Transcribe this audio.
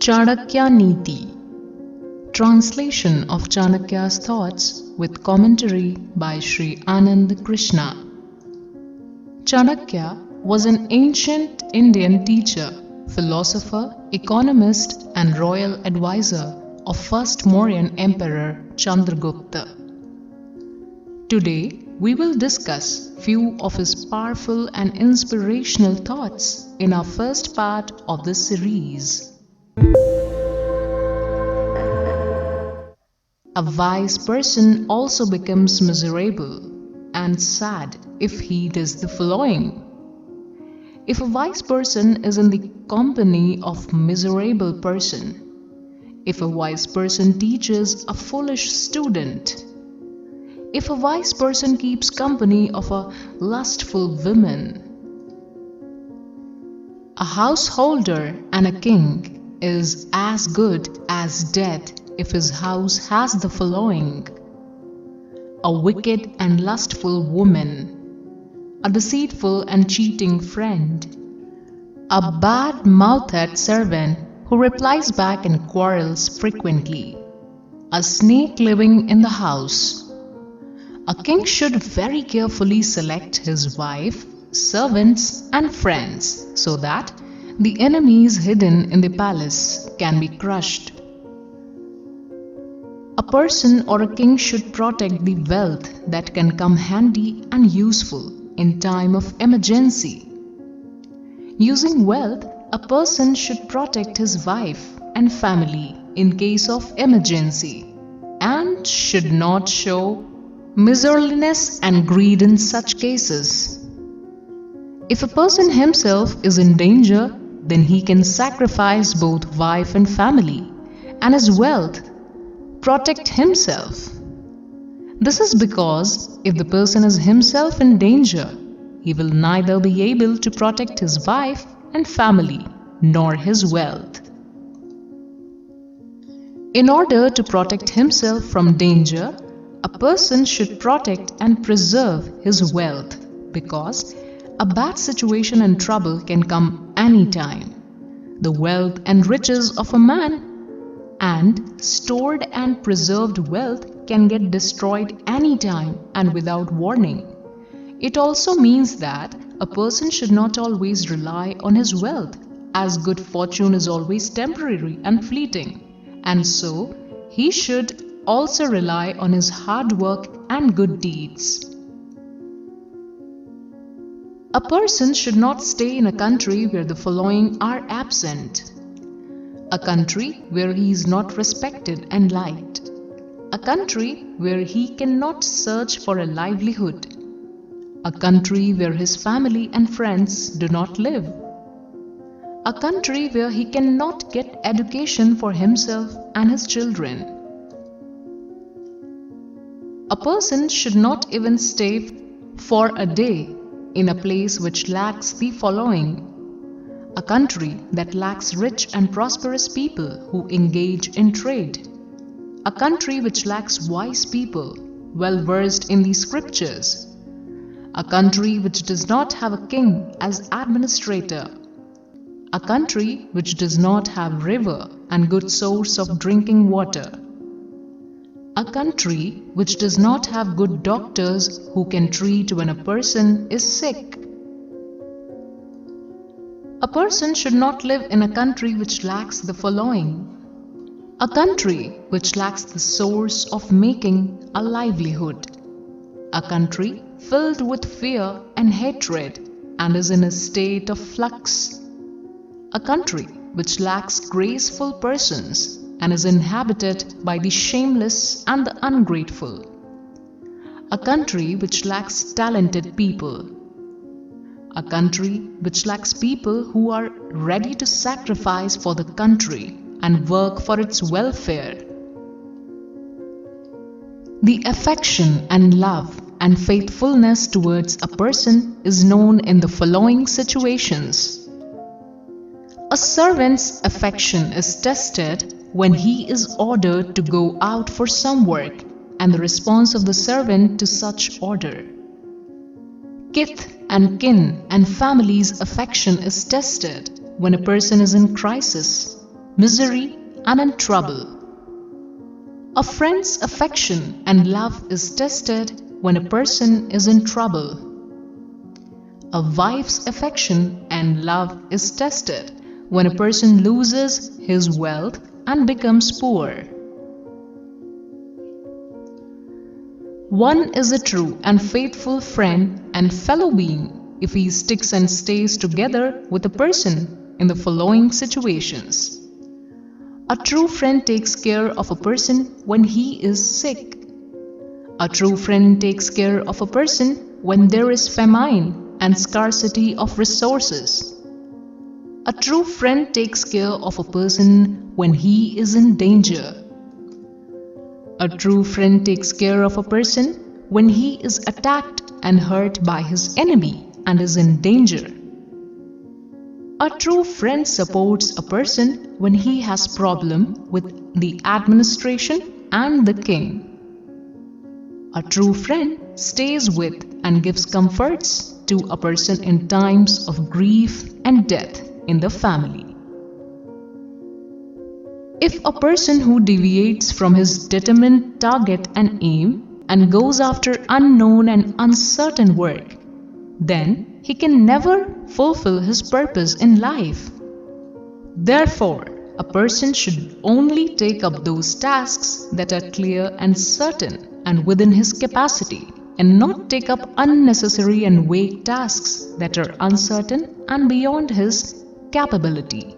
Chanakya Neeti. Translation of Chanakya's Thoughts with commentary by Shree Anand Krishna. Chanakya was an ancient Indian teacher, philosopher, economist and royal advisor of first Mauryan Emperor Chandragupta. Today we will discuss few of his powerful and inspirational thoughts in our first part of this series. A wise person also becomes miserable and sad if he does the following. If a wise person is in the company of miserable person, if a wise person teaches a foolish student, if a wise person keeps company of a lustful woman, a householder and a king is as good as dead if his house has the following: a wicked and lustful woman, a deceitful and cheating friend, a bad-mouthed servant who replies back and quarrels frequently, a snake living in the house. A king should very carefully select his wife, servants and friends so that the enemies hidden in the palace can be crushed. A person or a king should protect the wealth that can come handy and useful in time of emergency. Using wealth, a person should protect his wife and family in case of emergency and should not show miserliness and greed in such cases. If a person himself is in danger, then he can sacrifice both wife and family and his wealth, protect himself. This is because if the person is himself in danger, he will neither be able to protect his wife and family nor his wealth. In order to protect himself from danger, a person should protect and preserve his wealth because a bad situation and trouble can come anytime. The wealth and riches of a man and stored and preserved wealth can get destroyed anytime and without warning. It also means that a person should not always rely on his wealth, as good fortune is always temporary and fleeting, and so he should also rely on his hard work and good deeds. A person should not stay in a country where the following are absent: a country where he is not respected and liked, a country where he cannot search for a livelihood, a country where his family and friends do not live, a country where he cannot get education for himself and his children. A person should not even stay for a day in a place which lacks the following: a country that lacks rich and prosperous people who engage in trade, a country which lacks wise people well versed in the scriptures, a country which does not have a king as administrator, a country which does not have river and good source of drinking water, a country which does not have good doctors who can treat when a person is sick. A person should not live in a country which lacks the following: a country which lacks the source of making a livelihood, a country filled with fear and hatred and is in a state of flux, a country which lacks graceful persons and is inhabited by the shameless and the ungrateful, a country which lacks talented people, a country which lacks people who are ready to sacrifice for the country and work for its welfare. The affection and love and faithfulness towards a person is known in the following situations. A servant's affection is tested when he is ordered to go out for some work and the response of the servant to such order. Kith and kin and family's affection is tested when a person is in crisis misery, and in trouble. A friend's affection and love is tested when a person is in trouble. A wife's affection and love is tested when a person loses his wealth and becomes poor. One is a true and faithful friend and fellow being if he sticks and stays together with a person in the following situations. A true friend takes care of a person when he is sick. A true friend takes care of a person when there is famine and scarcity of resources. A true friend takes care of a person when he is in danger. A true friend takes care of a person when he is attacked and hurt by his enemy and is in danger. A true friend supports a person when he has problem with the administration and the king. A true friend stays with and gives comforts to a person in times of grief and death in the family. If a person who deviates from his determined target and aim and goes after unknown and uncertain work, then he can never fulfill his purpose in life. Therefore, a person should only take up those tasks that are clear and certain and within his capacity, and not take up unnecessary and vague tasks that are uncertain and beyond his capability.